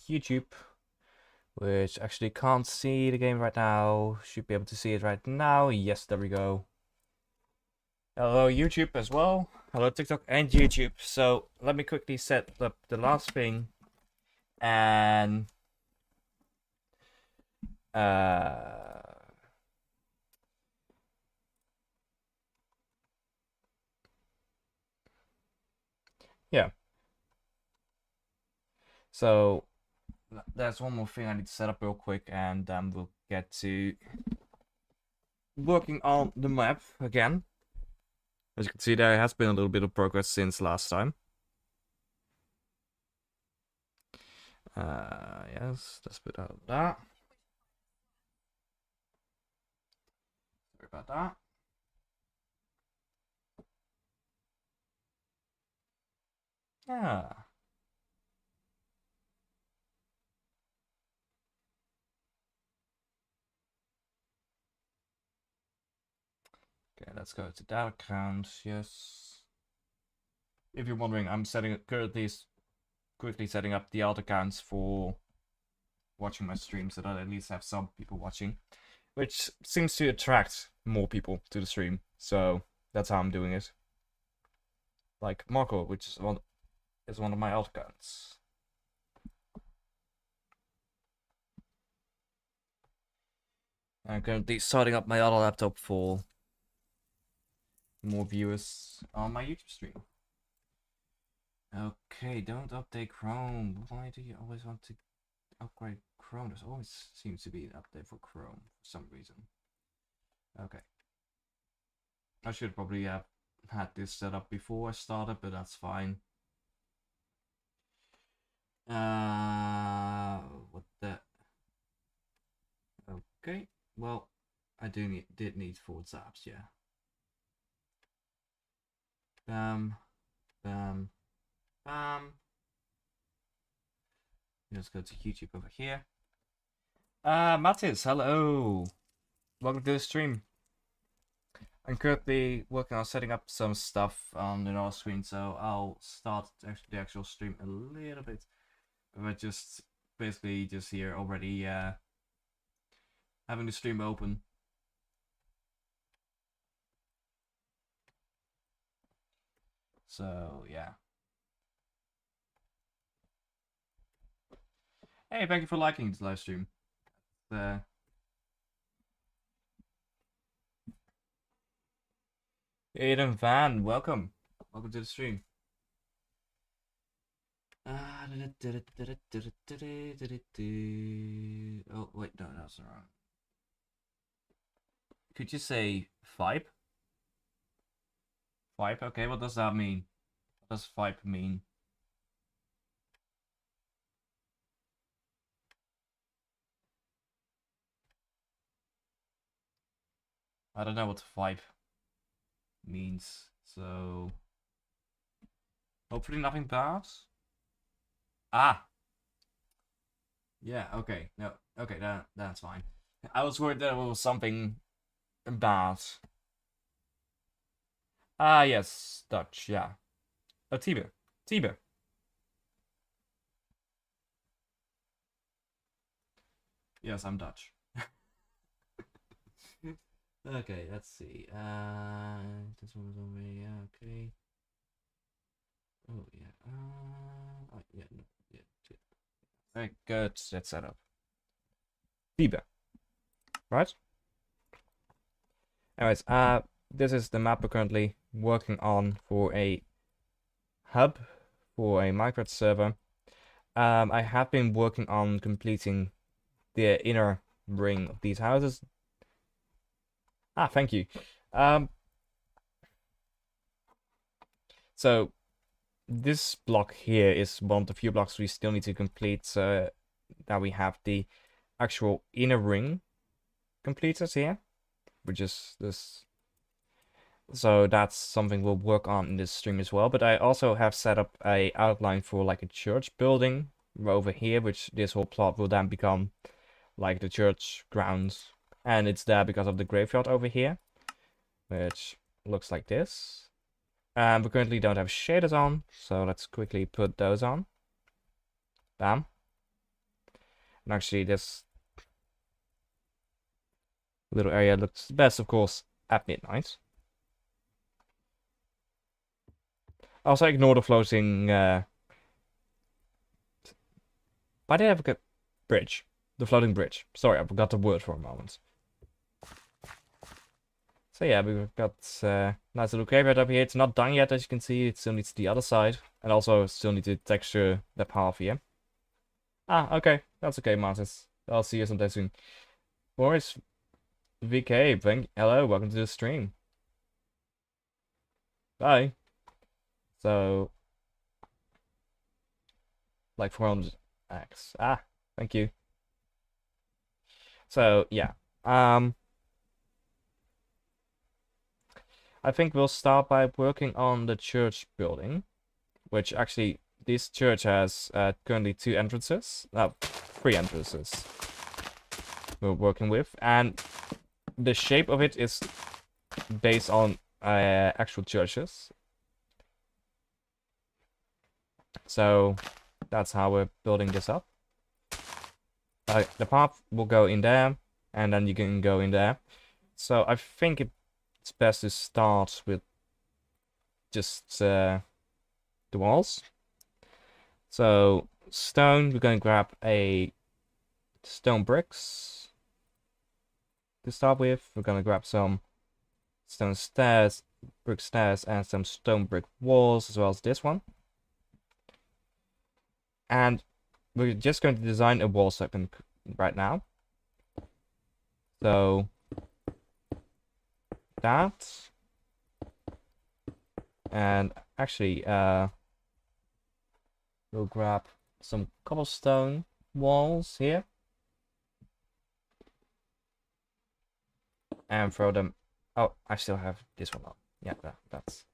YouTube, which actually can't see the game right now. Should be able to see it right now. Yes, there we go. Hello YouTube as well. Hello TikTok and YouTube. So let me quickly set up the last thing and yeah. So there's one more thing I need to set up real quick, and we'll get to working on the map again. As you can see, there has been a little bit of progress since last time. Yes, let's put out that. Sorry about that. Yeah. Okay, let's go to that account. Yes. If you're wondering, I'm currently quickly setting up the alt accounts for watching my stream, so that I at least have some people watching, which seems to attract more people to the stream. So that's how I'm doing it. Like Marco, which is one of my alt accounts. I'm currently starting up my other laptop for more viewers on my YouTube stream. Okay, don't update Chrome. Why do you always want to upgrade Chrome? There's always seems to be an update for Chrome for some reason. Okay. I should probably have had this set up before I started, but that's fine. What the? Okay, well, I did need forward zaps, yeah. Bam, bam, bam. Let's go to YouTube over here. Mattis, hello. Welcome to the stream. I'm currently working on setting up some stuff on the North screen, so I'll start the actual stream a little bit. But just basically just here already having the stream open. So yeah. Hey, thank you for liking this live stream. Aiden Van, welcome. Welcome to the stream. Oh wait, no, that's wrong. Could you say vibe? Vibe? Okay, what does that mean? What does vibe mean? I don't know what vibe means, so hopefully nothing bad. Ah, yeah, okay, no, okay, that's fine. I was worried that it was something bad. Ah, yes, Dutch, yeah. Tibe, Tibe. Yes, I'm Dutch. Okay, let's see. This one was over. Yeah, okay. Oh yeah. Oh yeah. No, yeah. Very good. That's set up. Tibe, right? Anyways, this is the map we're currently working on for a hub for a Minecraft server. I have been working on completing the inner ring of these houses. Ah, thank you. So this block here is one of the few blocks we still need to complete, so that we have the actual inner ring completed here, which is this. So that's something we'll work on in this stream as well. But I also have set up a outline for like a church building over here, which this whole plot will then become like the church grounds. And it's there because of the graveyard over here, which looks like this. And we currently don't have shaders on, so let's quickly put those on. Bam. And actually, this little area looks best, of course, at midnight. Also, ignore the floating. Why did I forget bridge? The floating bridge. Sorry, I forgot the word for a moment. So yeah, we've got nice little graveyard up here. It's not done yet, as you can see. It still needs the other side, and also still need to texture the path here. Ah, okay, that's okay, Martis. I'll see you sometime soon. Boris VK, hello, welcome to the stream. Bye. So, like 400x. Ah, thank you. So yeah, I think we'll start by working on the church building, which actually this church has currently 2 entrances, 3 entrances we're working with, and the shape of it is based on actual churches. So that's how we're building this up. The path will go in there, and then you can go in there. So I think it's best to start with just the walls. So stone, we're going to grab a stone bricks to start with. We're going to grab some stone stairs, brick stairs, and some stone brick walls, as well as this one. And we're just going to design a wall segment right now. So that, and actually we'll grab some cobblestone walls here and throw them. Oh, I still have this one up. Yeah, that's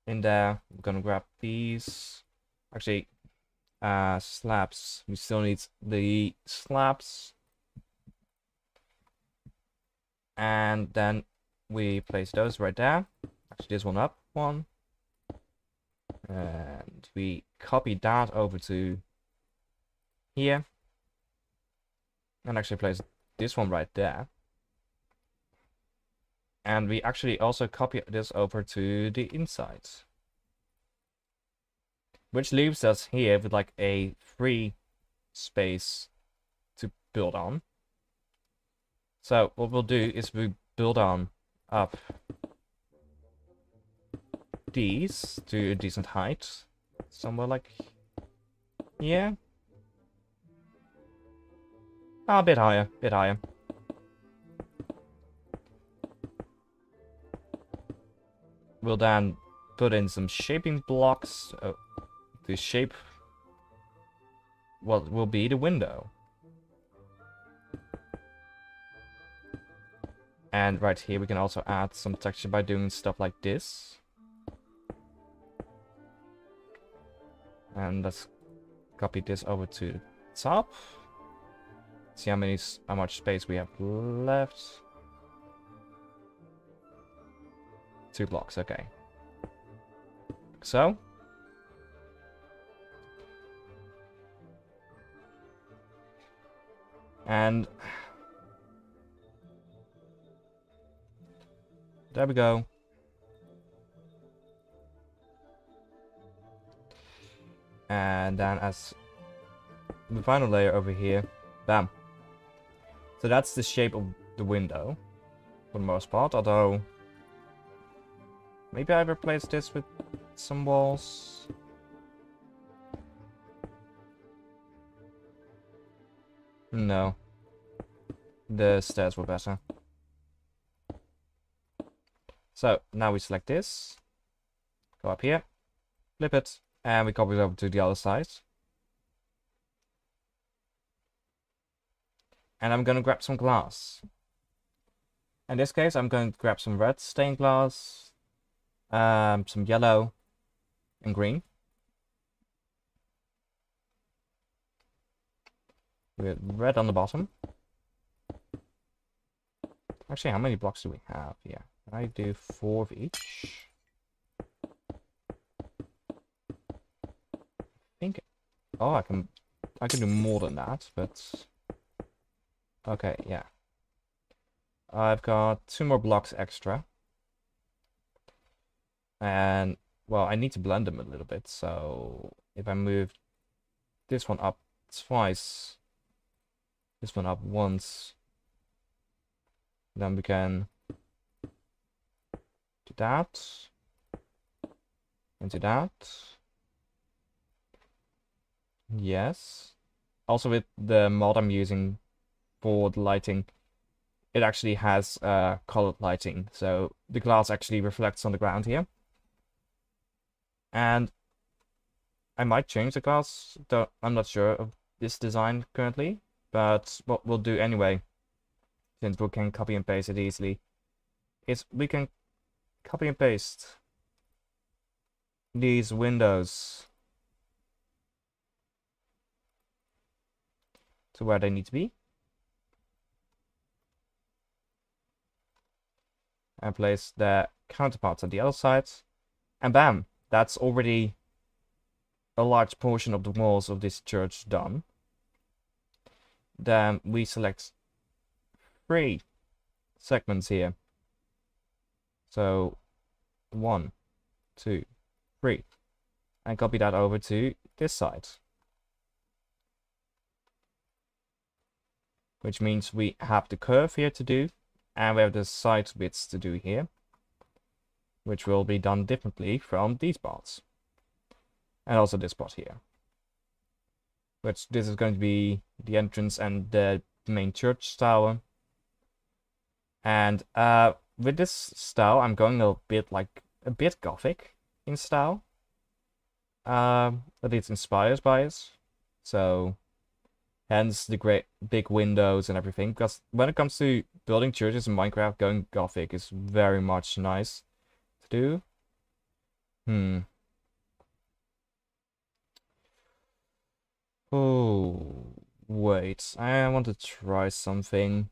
in there. I'm gonna grab these. Actually, slabs. We still need the slabs, and then we place those right there. Actually, this one up, one, and we copy that over to here, and actually place this one right there. And we actually also copy this over to the inside, which leaves us here with like a free space to build on. So what we'll do is we build on up these to a decent height, somewhere like here. A bit higher, bit higher. We'll then put in some shaping blocks to shape what will be the window. And right here we can also add some texture by doing stuff like this. And let's copy this over to the top. See how much space we have left. 2 blocks, okay. So. And there we go. And then as the final layer over here, bam. So that's the shape of the window for the most part, although maybe I replace this with some walls. No. The stairs were better. So now we select this, go up here, flip it, and we copy it over to the other side. And I'm gonna grab some glass. In this case, I'm going to grab some red stained glass, some yellow, and green. With red on the bottom. Actually, how many blocks do we have? Yeah, I do 4 of each. I think. Oh, I can I can do more than that, but okay, yeah. I've got 2 more blocks extra. And well, I need to blend them a little bit, so if I move this one up twice, this one up once, then we can do that, and do that. Yes. Also with the mod I'm using for the lighting, it actually has colored lighting, so the glass actually reflects on the ground here. And I might change the glass, though I'm not sure of this design currently, but what we'll do anyway, since we can copy and paste it easily, is we can copy and paste these windows to where they need to be. And place their counterparts on the other side. And bam! That's already a large portion of the walls of this church done. Then we select 3 segments here. So 1, 2, 3. And copy that over to this side. Which means we have the curve here to do, and we have the side bits to do here, which will be done differently from these parts. And also this part here. Which this is going to be the entrance and the main church tower. And with this style, I'm going a bit Gothic in style. That it's inspired by it. So hence the great big windows and everything. Because when it comes to building churches in Minecraft, going Gothic is very much nice to do. Oh, wait. I want to try something.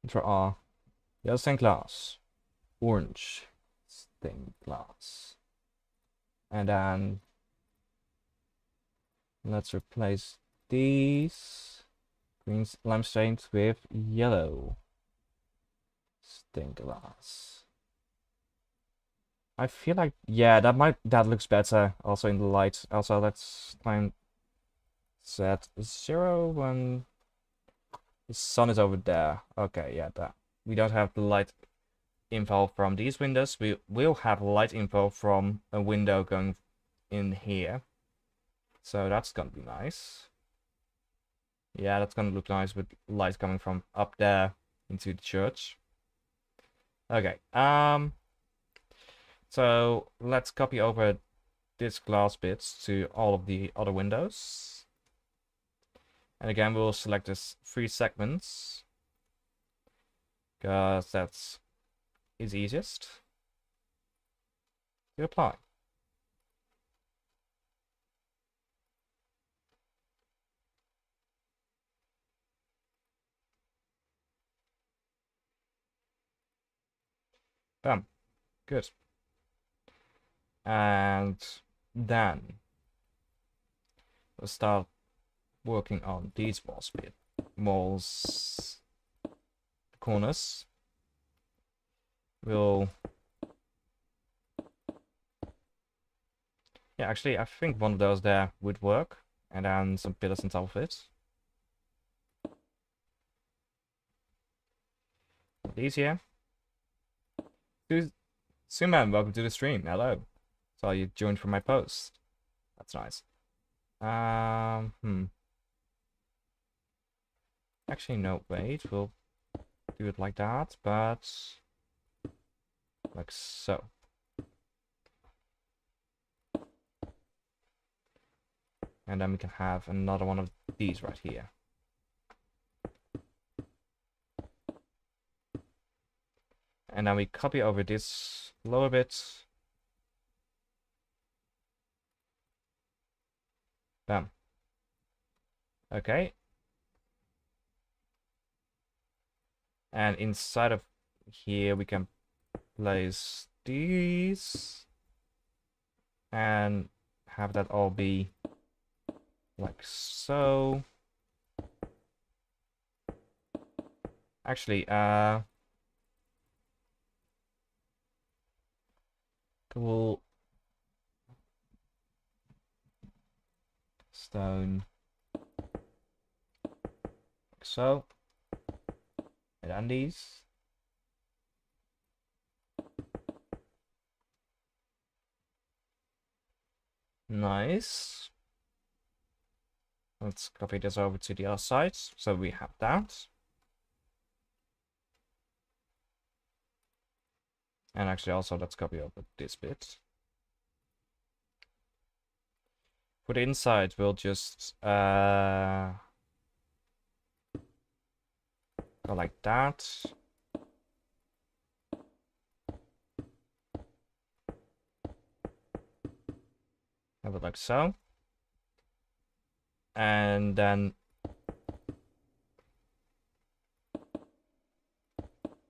Try yellow stained glass, orange stained glass, and then let's replace these green lime stains with yellow stained glass. I feel like, yeah, that looks better also in the light. Also, let's try and set 0 when the sun is over there. Okay, yeah, that we don't have the light info from these windows. We will have light info from a window going in here. So that's gonna be nice. Yeah, that's gonna look nice with light coming from up there into the church. Okay, so let's copy over this glass bits to all of the other windows. And again, we'll select this 3 segments, because that's is easiest to apply. Bam. Good. And then we'll start working on these walls, corners. Yeah, actually, I think one of those there would work, and then some pillars on top of it. These here. Suman, welcome to the stream. Hello. Saw you joined from my post. That's nice. Actually, no, wait. We'll do it like that, but like so. And then we can have another one of these right here. And then we copy over this lower bit. Bam. Okay. And inside of here we can place these and have that all be like so. Actually, cool. Stone. Like so. And then these. Nice. Let's copy this over to the other side. So we have that. And actually also let's copy over this bit. For the inside, we'll just go like that. Have it like so. And then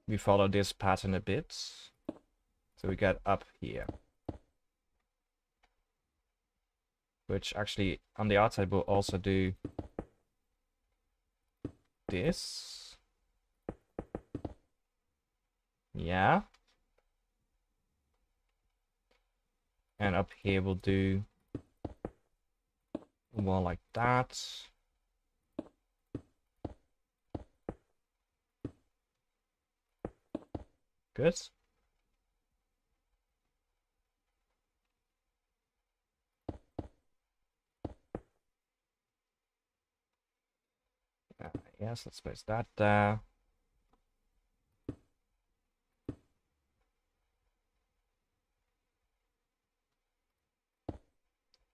we follow this pattern a bit. So we get up here. Which actually on the outside will also do this. Yeah. And up here we'll do one like that. Good. Yes, let's place that there.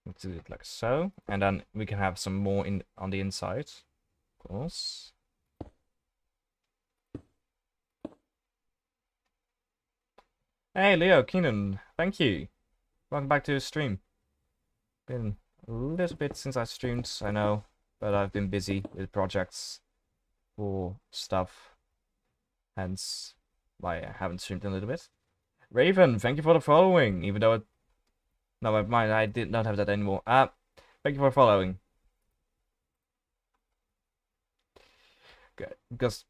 Let's do it like so, and then we can have some more in on the inside, of course. Hey Leo, Keenan, thank you. Welcome back to the stream. Been a little bit since I streamed, I know, but I've been busy with projects for stuff, hence why I haven't streamed in a little bit. Raven, thank you for the following, even though it... No, mind, I did not have that anymore. Thank you for following. Good, because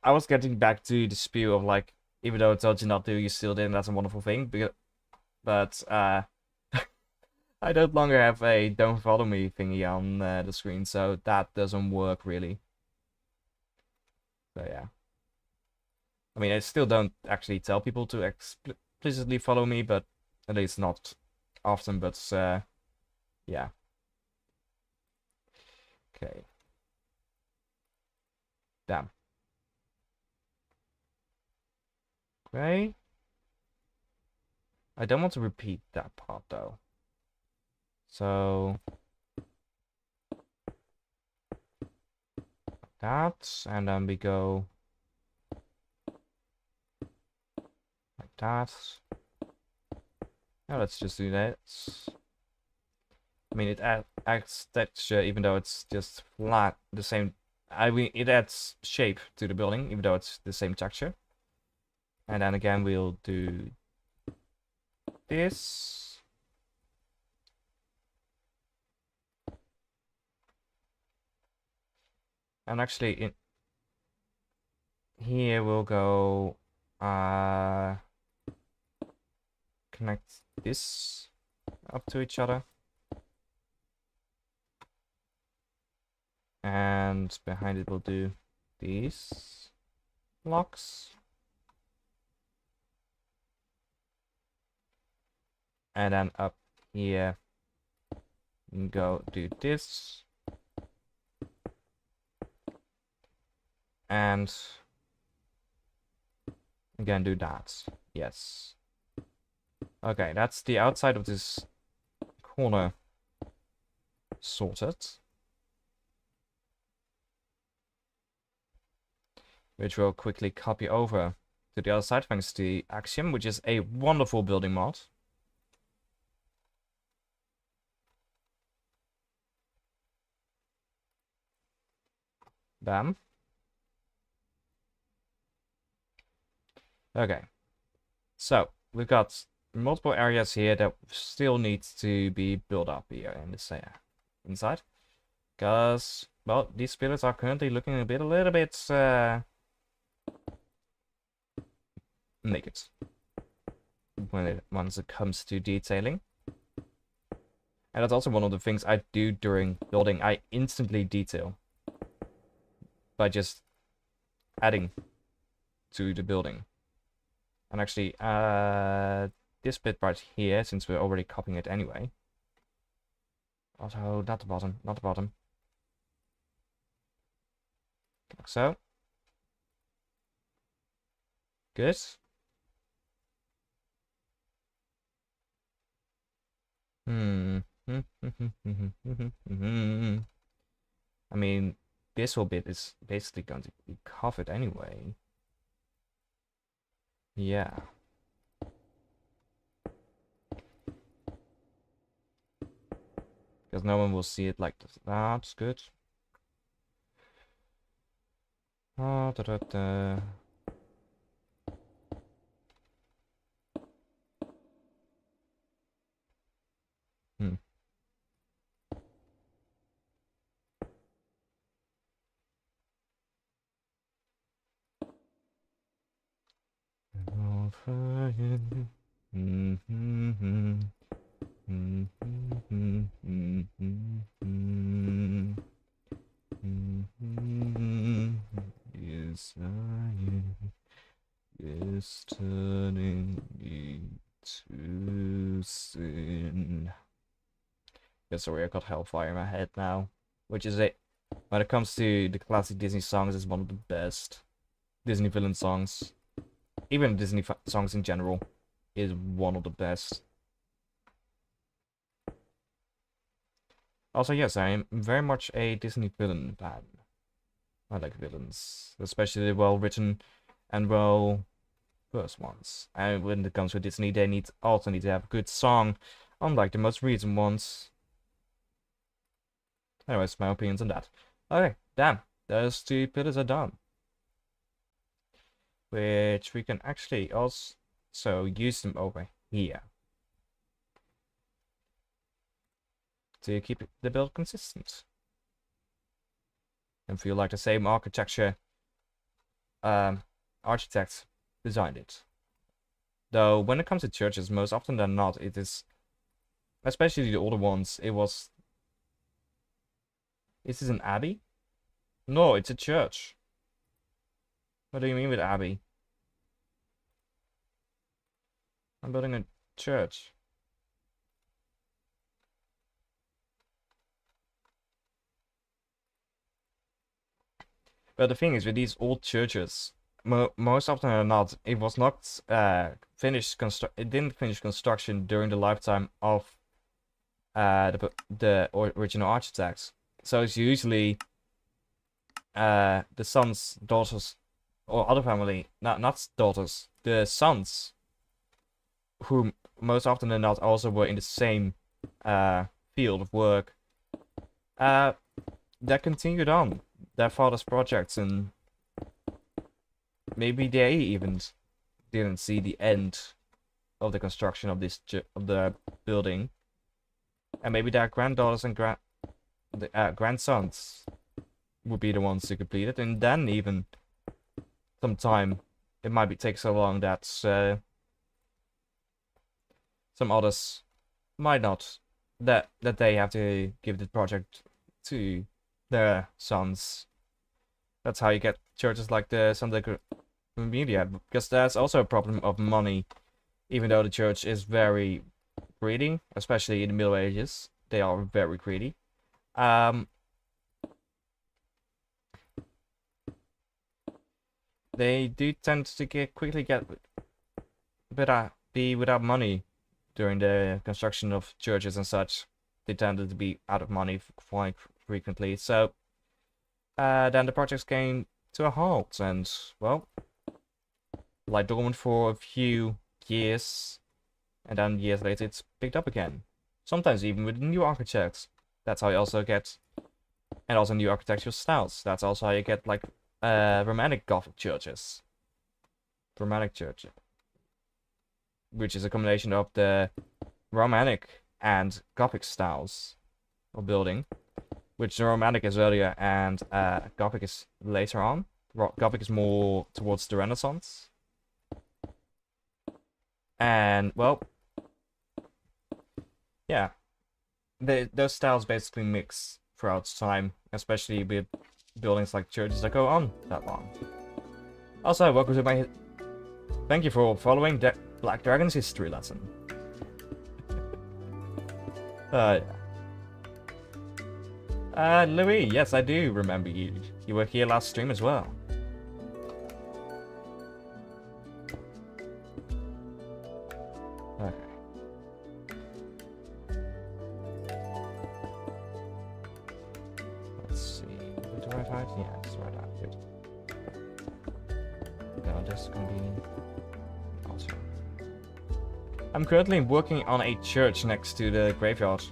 I was getting back to the spiel of like, even though I told you not to, you still did, and that's a wonderful thing. But I no longer have a don't follow me thingy on the screen, so that doesn't work really. So yeah. I mean, I still don't actually tell people to explicitly follow me, but at least not often, but yeah. Okay. Damn. Okay. I don't want to repeat that part though. So that, and then we go like that. Now let's just do that. I mean, it adds texture even though it's just flat, the same. I mean, it adds shape to the building even though it's the same texture. And then again, we'll do this. And actually, in here we'll go connect this up to each other. And behind it we'll do these blocks. And then up here, go do this. And again, do that. Yes. Okay, that's the outside of this corner sorted. Which we'll quickly copy over to the other side thanks to the Axiom, which is a wonderful building mod. Bam. Okay. So, we've got multiple areas here that still needs to be built up here in this inside. Because, well, these pillars are currently looking a little bit naked once it comes to detailing. And that's also one of the things I do during building. I instantly detail by just adding to the building. And actually, this bit right here, since we're already copying it anyway. Also, not the bottom, not the bottom. Like so. Good. I mean, this whole bit is basically going to be covered anyway. Yeah. Because no one will see it like this. That's good. Oh, da da da. Hmm. Is turning me to sin. Yeah, sorry, I got Hellfire in my head now. Which is it. When it comes to the classic Disney songs, it's one of the best Disney villain songs. Even Disney songs in general is one of the best. Also, yes, I am very much a Disney villain fan. I like villains, especially well-written and well-versed ones. And when it comes to Disney, they also need to have a good song, unlike the most recent ones. Anyways, my opinions on that. Okay, damn, those two pillars are done. Which we can actually also use them over here to keep the build consistent and feel like the same architecture architect designed it. Though when it comes to churches, most often than not, it is, especially the older ones, it was. Is this an abbey? No, it's a church. What do you mean with abbey? I'm building a church. But the thing is, with these old churches, most often than not, it was not finished. It didn't finish construction during the lifetime of the original architects. So it's usually the sons, daughters, or other family, not daughters, the sons, who most often than not also were in the same field of work, that continued on their father's projects, and maybe they even didn't see the end of the construction of the building, and maybe their granddaughters and grandsons would be the ones to complete it, and then even sometime it might take so long that some others might not, that they have to give the project to their sons. That's how you get churches like the Santa Media, because there's also a problem of money. Even though the church is very greedy, especially in the Middle Ages, they are very greedy. They do tend to quickly be without money during the construction of churches and such. They tended to be out of money quite frequently, so then the projects came to a halt, and, well, lie dormant for a few years, and then years later it's picked up again. Sometimes even with new architects. That's how you also get, and also new architectural styles. That's also how you get, like, romantic Gothic churches. Romantic church. which is a combination of the Romantic and Gothic styles of building, which the Romantic is earlier and Gothic is later on. Gothic is more towards the Renaissance. And, well, yeah, those styles basically mix throughout time, especially with buildings like churches that go on that long. Also, welcome to my... Thank you for following Black Dragon's history lesson. Louis, yes, I do remember you. You were here last stream as well. Okay. Let's see. Is it the right height? Yeah, it's the right height. Good. No, this is gonna be also. I'm currently working on a church next to the graveyard,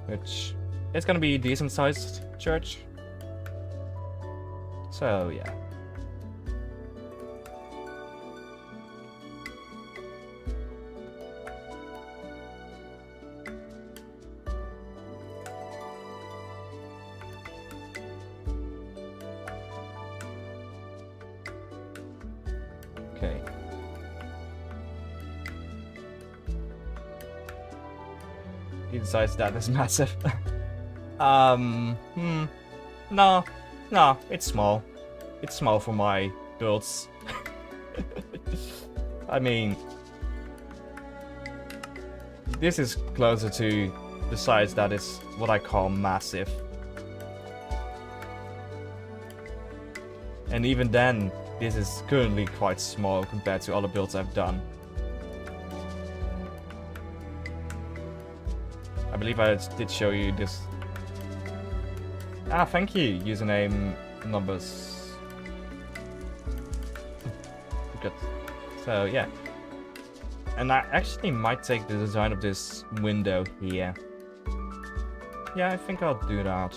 which is gonna be a decent sized church. So yeah. Okay. He decides that is massive. No, it's small. It's small for my builds. I mean, this is closer to the size that is what I call massive. And even then, this is currently quite small compared to other builds I've done. I believe I did show you this. Ah, thank you, username numbers. Good. So, yeah. And I actually might take the design of this window here. Yeah, I think I'll do that.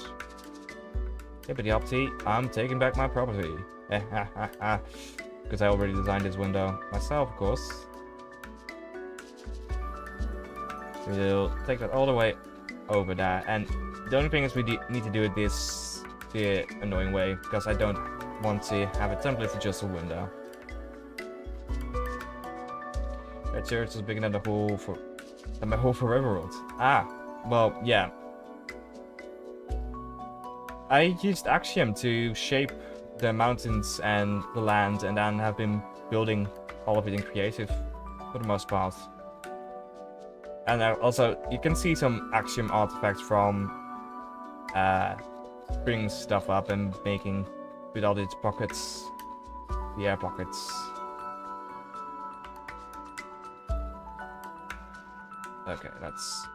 Hippity hoppity, I'm taking back my property. Because I already designed this window myself, of course. We'll take that all the way over there. And the only thing is we need to do it the annoying way, because I don't want to have a template for just a window. That church is bigger than my whole Forever World. Ah, well, yeah. I used Axiom to shape the mountains and the land, and then have been building all of it in creative for the most part. And also, you can see some Axiom artifacts from bringing stuff up and making with all these pockets, the air pockets. Okay, that's...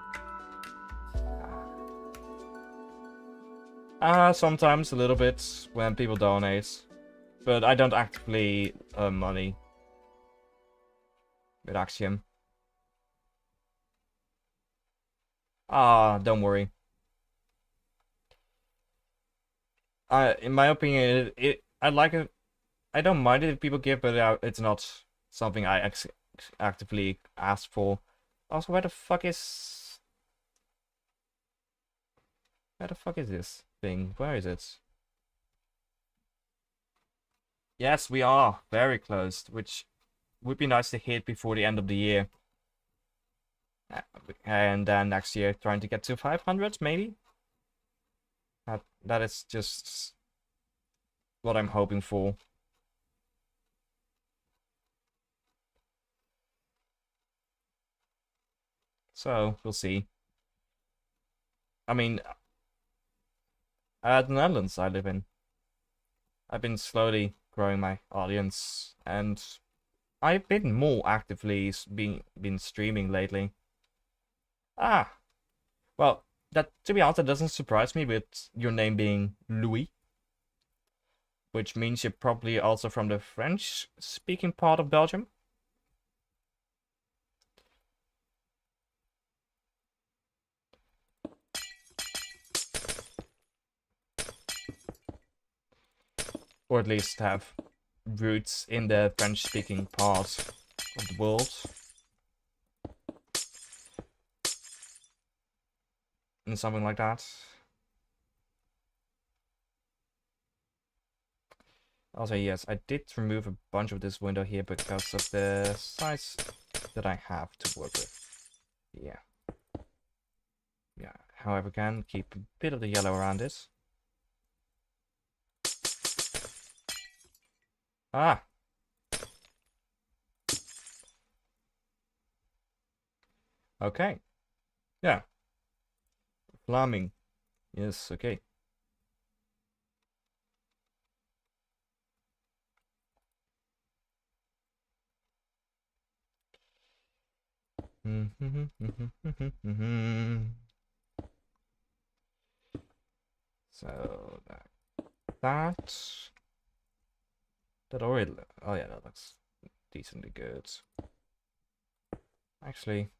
sometimes a little bit when people donate, but I don't actively earn money with Axiom. Don't worry. In my opinion, I like it. I don't mind it if people give, but it's not something I actively ask for. Also, where the fuck is this thing? Where is it? Yes, we are very close, which would be nice to hit before the end of the year. And then next year, trying to get to 500, maybe? That is just what I'm hoping for. So, we'll see. I mean, the Netherlands I live in. I've been slowly growing my audience, and I've been more actively been streaming lately. Well, that, to be honest, that doesn't surprise me with your name being Louis, which means you're probably also from the French-speaking part of Belgium. Or at least have roots in the French-speaking part of the world. And something like that. Also, yes, I did remove a bunch of this window here because of the size that I have to work with. Yeah. Yeah. However, can keep a bit of the yellow around this. Ah! Okay. Yeah. Flaming. Yes, okay. So that already. Oh yeah, that looks decently good. Actually,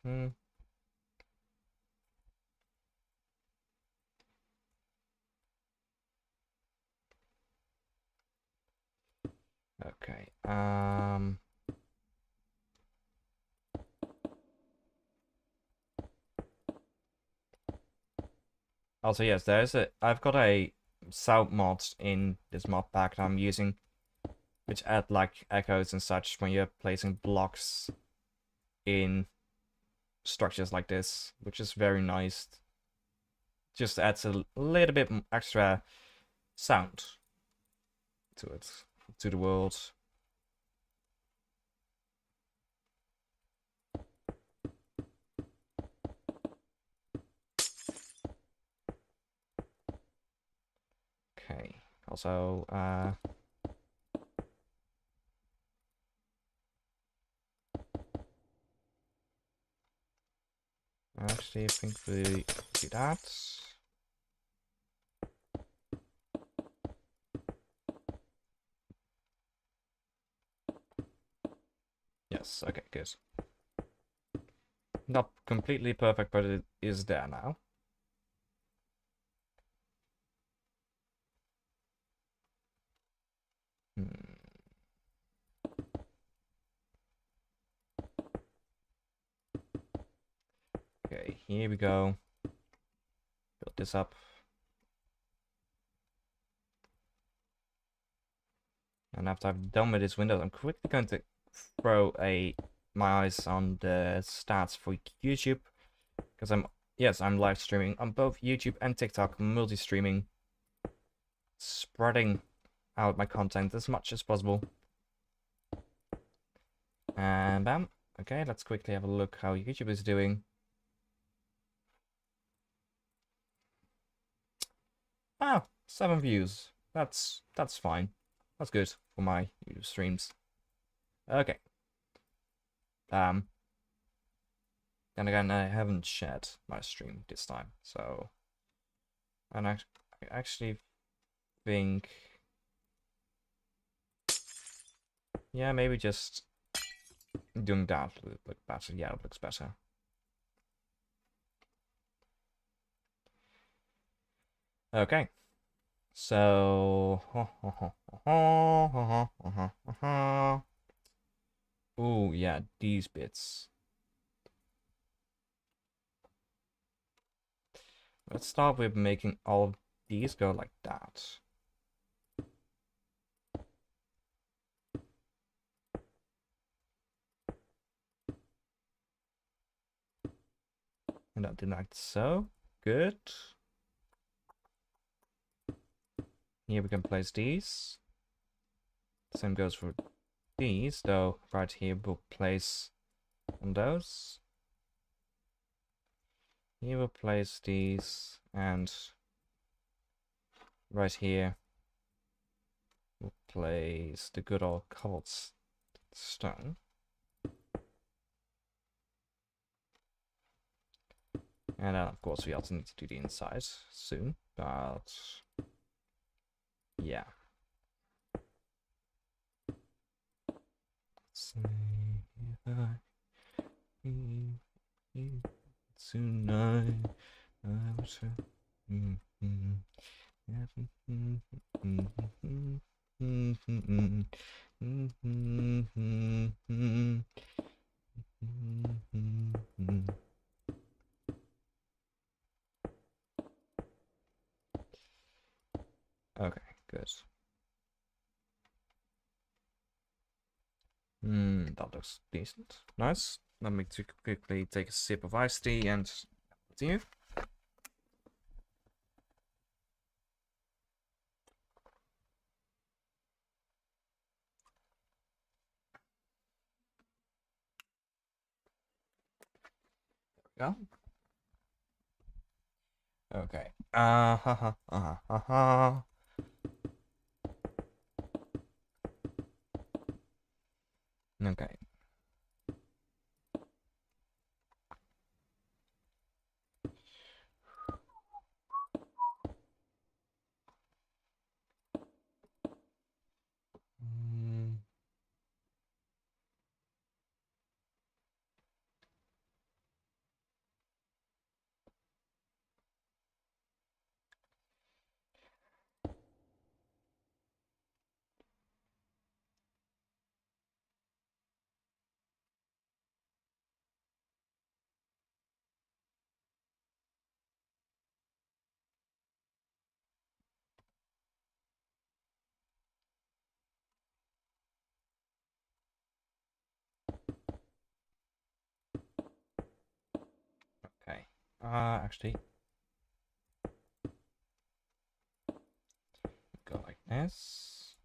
okay. Also, yes, I've got a sound mod in this mod pack that I'm using, which add like echoes and such when you're placing blocks in structures like this, which is very nice. Just adds a little bit extra sound to it, to the world. Okay. Also, actually, I think we do that. Yes, okay, good. Not completely perfect, but it is there now. Okay, here we go. Build this up. And after I've done with this window, I'm quickly going to throw my eyes on the stats for YouTube. Because I'm live streaming on both YouTube and TikTok, multi-streaming. Spreading out my content as much as possible. And bam. Okay, let's quickly have a look how YouTube is doing. Ah, 7 views. That's fine. That's good for my YouTube streams. Okay. Then again, I haven't shared my stream this time, so and I actually think, yeah, maybe just doing that would look better. Yeah, it looks better. Okay. So, oh yeah, these bits. Let's start with making all of these go like that. And that did like so. Good. Here we can place these. Same goes for these, though right here we'll place on those. Here we'll place these, and right here we'll place the good old cobblestone. And then of course we also need to do the inside soon, but yeah. Say if I see you tonight, I will say, Okay, good. That looks decent. Nice. Let me quickly take a sip of iced tea and continue. Yeah. Okay. Okay. Mm, okay. Actually, go like this.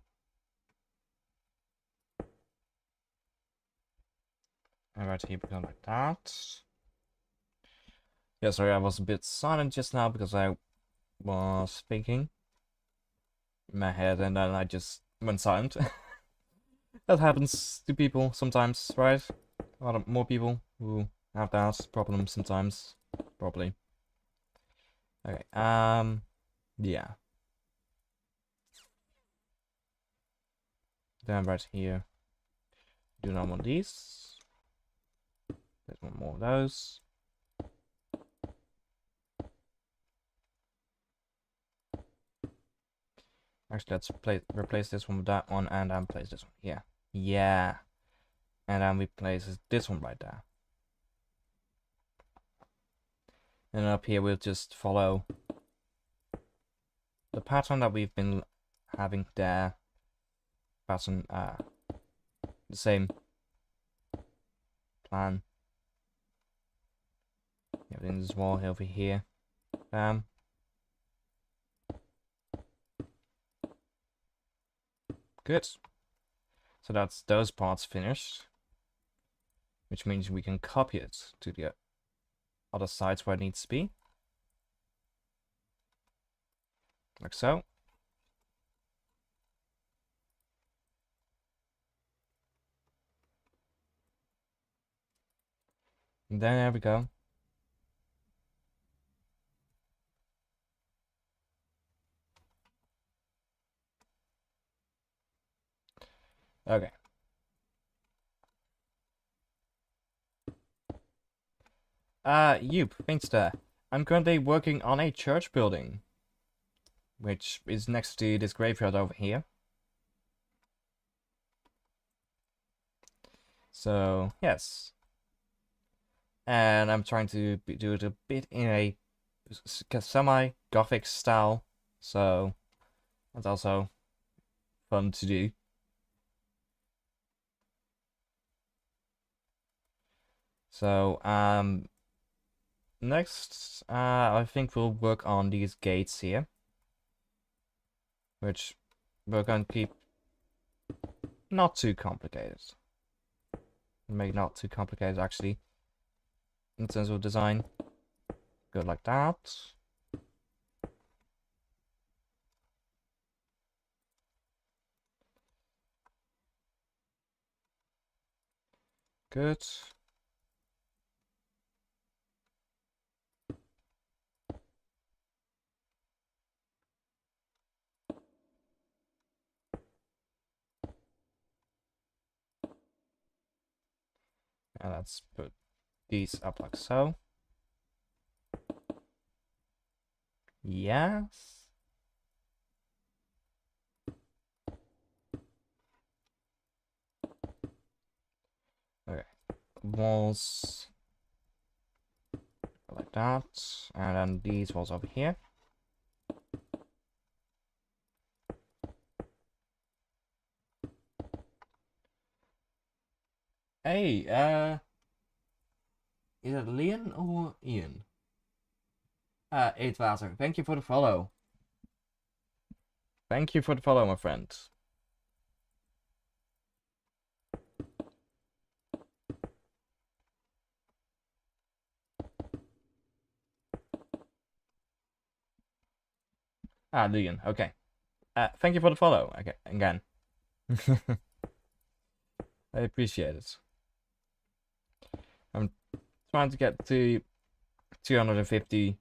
And right here, go like that. Yeah, sorry, I was a bit silent just now because I was thinking in my head and then I just went silent. That happens to people sometimes, right? A lot of more people who have that problem sometimes, probably. Okay, yeah. Then right here, do not want these. There's one more of those. Actually, let's replace this one with that one, and then place this one here. Yeah. And then we place this one right there. And up here, we'll just follow the pattern that we've been having there. Pattern, the same plan. Everything this wall over here. Bam. Good. So that's those parts finished. Which means we can copy it to the other sides where it needs to be. Like so. And then there we go. Okay. Yoop, Finster. I'm currently working on a church building, which is next to this graveyard over here. So, yes. And I'm trying to do it a bit in a semi-gothic style, so that's also fun to do. So, next, I think we'll work on these gates here, which we're going to keep not too complicated. Make not too complicated, actually, in terms of design. Go like that. Good. And let's put these up like so. Yes. Okay. walls like that, and then these walls over here. Hey, is it Leon or Ian? 8,000. Thank you for the follow. Thank you for the follow, my friend. Leon, okay. Thank you for the follow, okay, again. I appreciate it. I'm trying to get to 250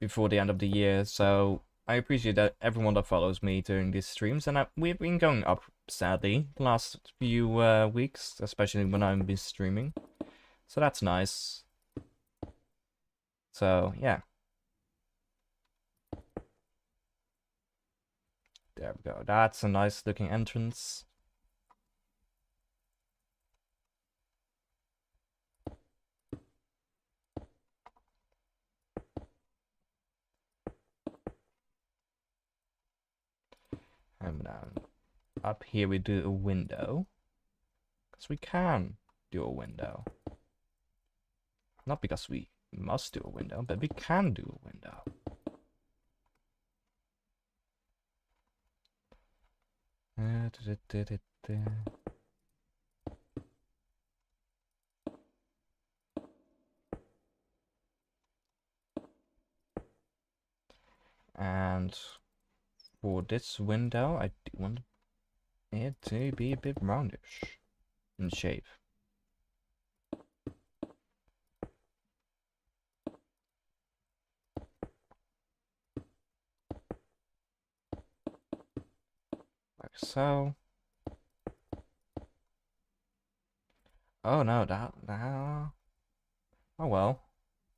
before the end of the year, so I appreciate that everyone that follows me during these streams, and we've been going up sadly the last few weeks, especially when I've been streaming. So that's nice. So yeah. There we go. That's a nice looking entrance. And now up here we do a window. Because we can do a window. Not because we must do a window, but we can do a window. And for this window, I do want it to be a bit roundish in shape. Like so. Oh no, that. Oh well.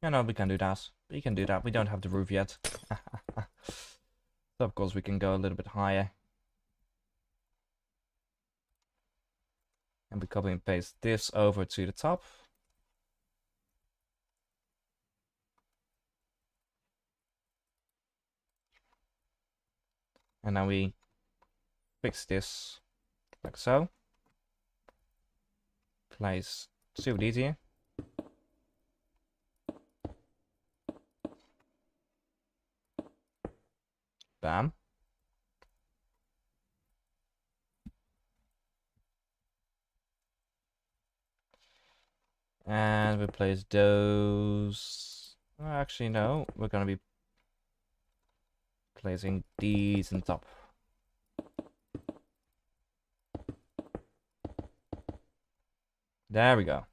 Yeah, no, we can do that. We can do that. We don't have the roof yet. So of course we can go a little bit higher. And we copy and paste this over to the top. And now we fix this like so. Place super easier. Bam. And we place those. Actually, no. We're gonna be placing these on top. There we go.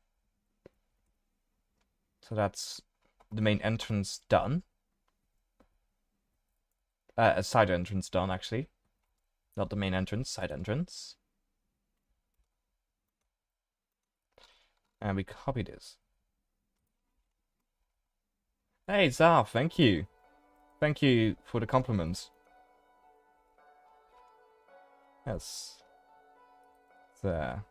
So that's the main entrance done. A side entrance done, actually. Not the main entrance, side entrance. And we copy this. Hey, Zarf, thank you. Thank you for the compliments. Yes. There.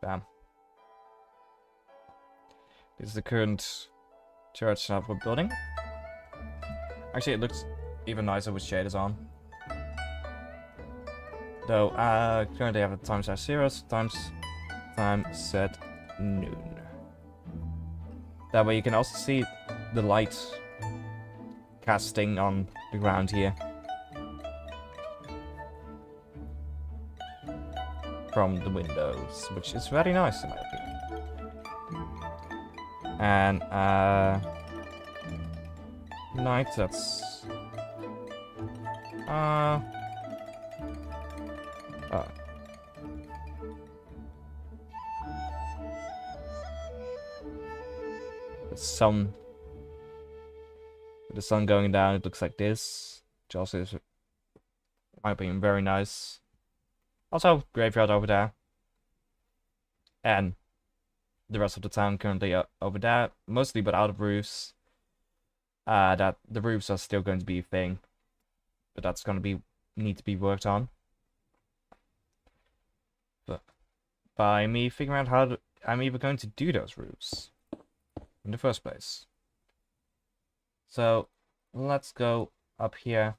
Bam. This is the current church that we're building. Actually, it looks even nicer with shaders on. Though, currently I have the time set 0, time set noon. That way you can also see the light casting on the ground here. From the windows, which is very nice in my opinion. And, night, that's... oh. The sun going down, it looks like this, which also is, in my opinion, very nice. Also, graveyard over there, and the rest of the town currently over there, mostly without roofs. That the roofs are still going to be a thing, but that's going to need to be worked on. But by me figuring out how I'm even going to do those roofs in the first place. So let's go up here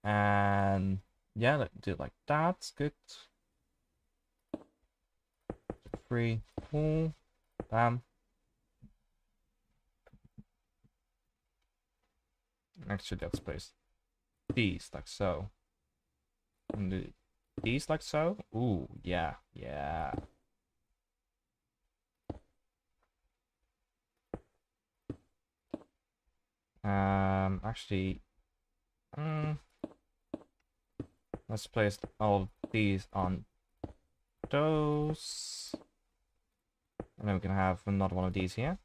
and yeah, let's do it like that. Good. 3, 4, bam. Actually, let's place these like so. And these like so. Ooh, yeah, yeah. Actually, let's place all of these on those. And then we can have another one of these here.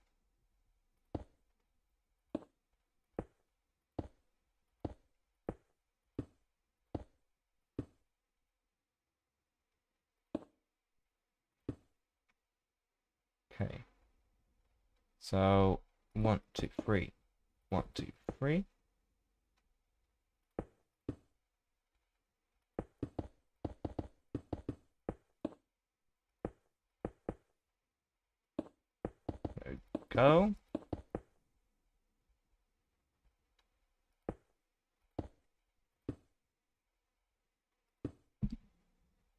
Okay. So 1, 2, 3. 1, 2, 3. There we go.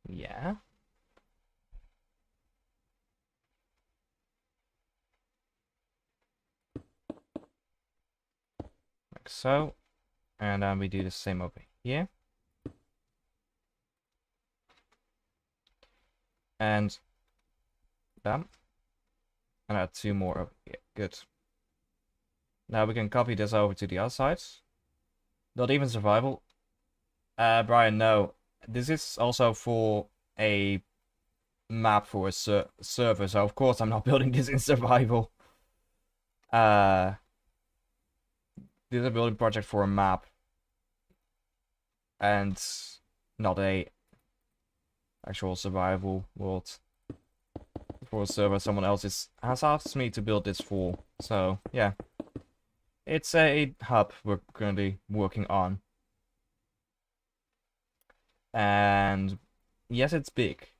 Yeah. Like so. And then we do the same over here. And bam. And add 2 more over here. Good. Now we can copy this over to the other side. Not even survival. Brian, no. This is also for a map for a server, so of course I'm not building this in survival. This is a building project for a map. And not a actual survival world. For a server someone else has asked me to build this for. So, yeah. It's a hub we're currently working on. And yes, it's big.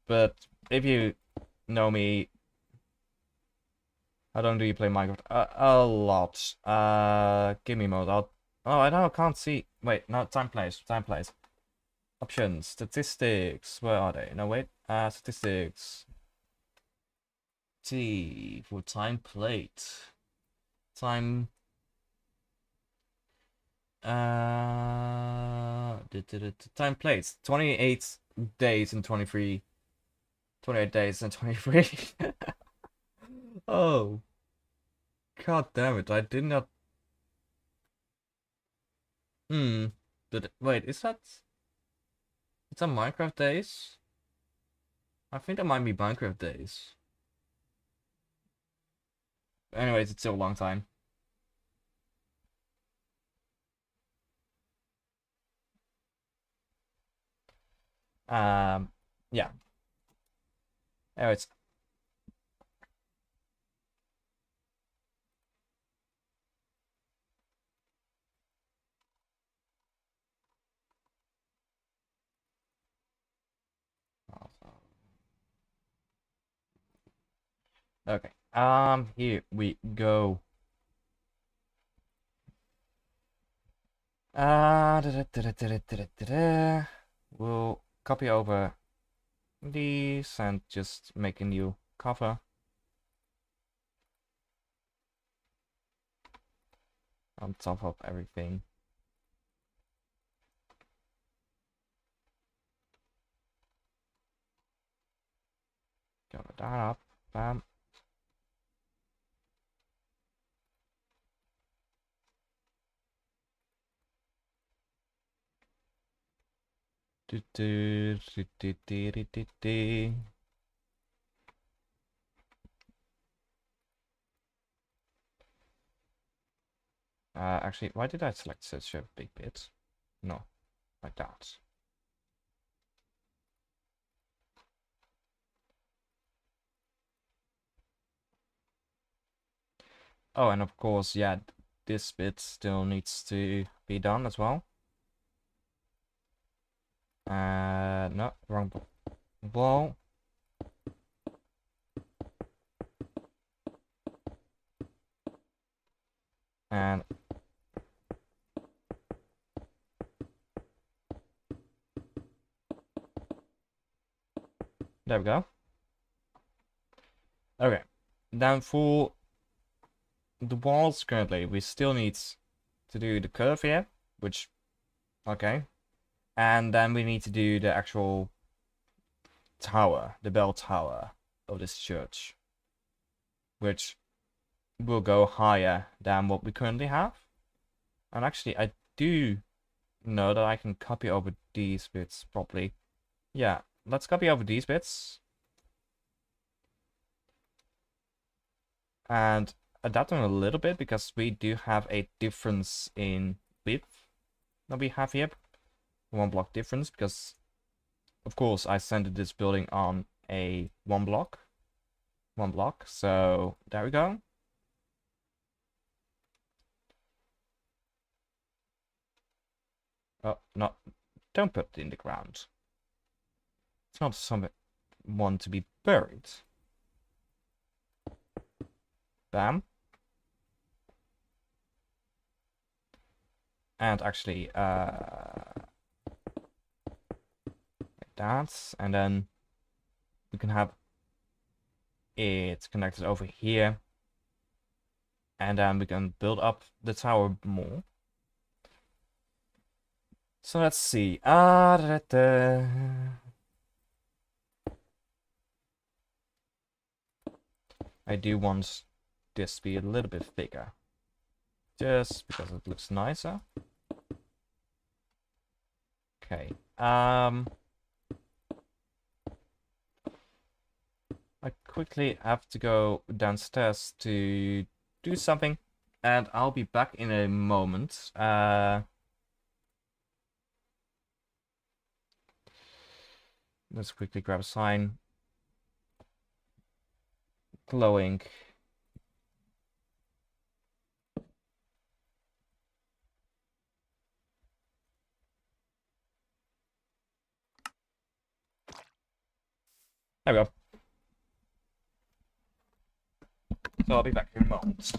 But if you know me, how long do you play Minecraft? A lot. Give me mode. Oh, I don't know, can't see. Wait, no, time plays. Options, statistics. Where are they? No, wait. Statistics. T for time plate. Time. Time plates. 28 days and 23. 28 days and 23. Oh. God damn it. I did not. Wait, is that. It's on Minecraft days? I think that might be Minecraft days. Anyways, it's still a long time. Yeah. Anyways. Okay. Here we go. We'll copy over these and just make a new cover. On top of everything. Cover that up. Bam. Actually, why did I select such a big bit? No, like that. Oh, and of course, yeah, this bit still needs to be done as well. No, wrong. wall. And there we go. Okay. Then for the walls currently, we still need to do the curve here, which, okay. And then we need to do the actual tower, the bell tower of this church, which will go higher than what we currently have. And actually, I do know that I can copy over these bits properly. Yeah, let's copy over these bits. And adapt them a little bit because we do have a difference in width that we have here. 1 block difference because, of course, I centered this building on a 1 block. 1 block, so there we go. Oh, no, don't put it in the ground. It's not someone to be buried. Bam. And actually, like that. And then we can have it connected over here. And then we can build up the tower more. So let's see. I do want this to be a little bit thicker. Just because it looks nicer. Okay. I quickly have to go downstairs to do something, and I'll be back in a moment. Let's quickly grab a sign. Glowing. There we go. So I'll be back in a moment.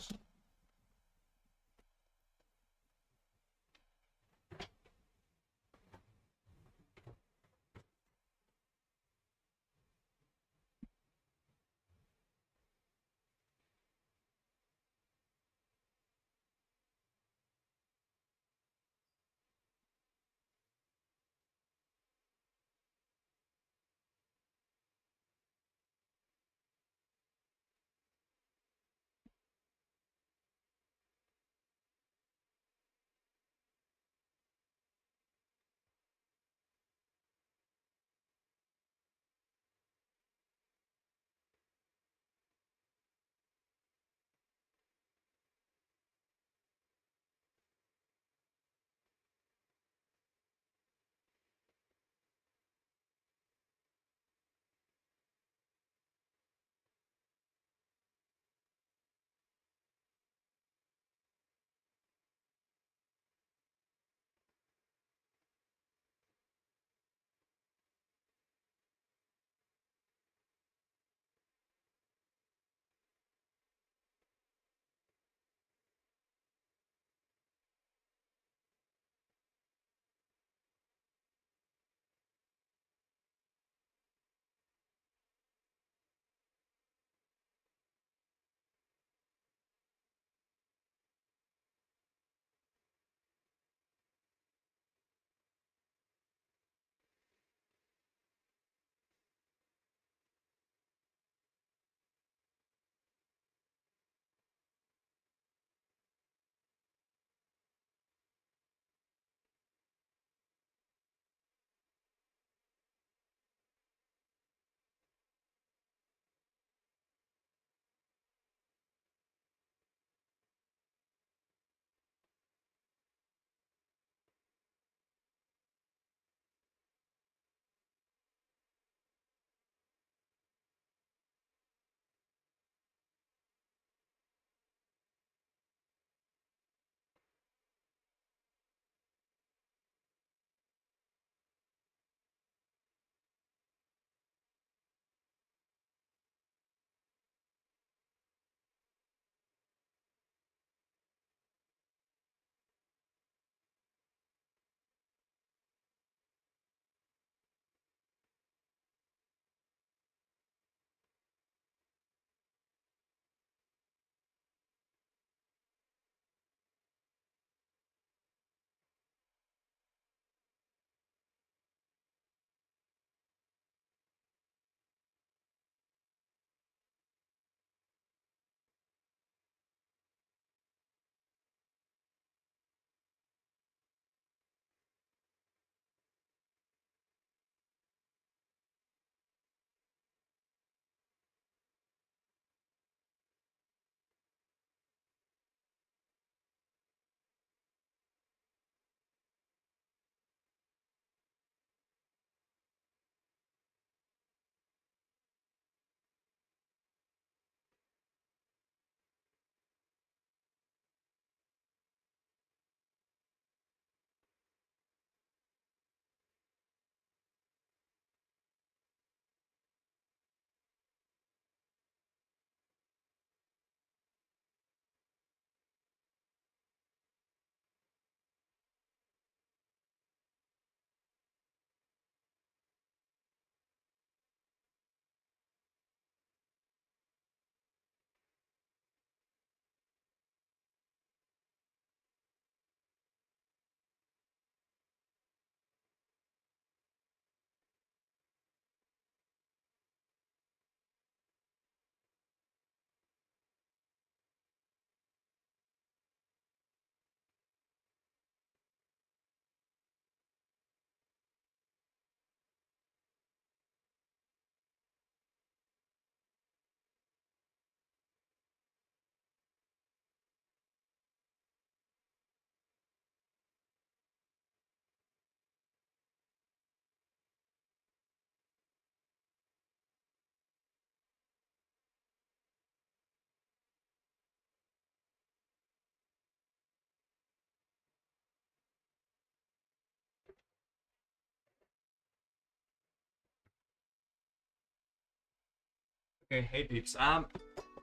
Okay, hey peeps.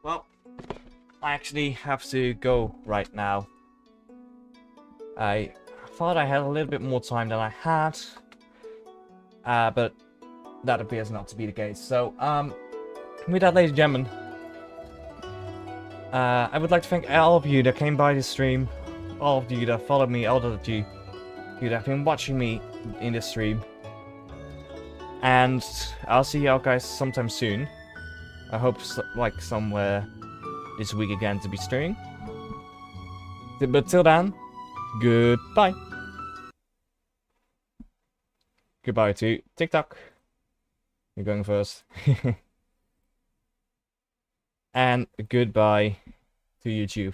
Well, I actually have to go right now. I thought I had a little bit more time than I had, but that appears not to be the case. So, with that, ladies and gentlemen, I would like to thank all of you that came by the stream, all of you that followed me, all of you that have been watching me in this stream, and I'll see y'all guys sometime soon. I hope like somewhere this week again to be streaming. But till then, goodbye. Goodbye to TikTok. You're going first. And goodbye to YouTube.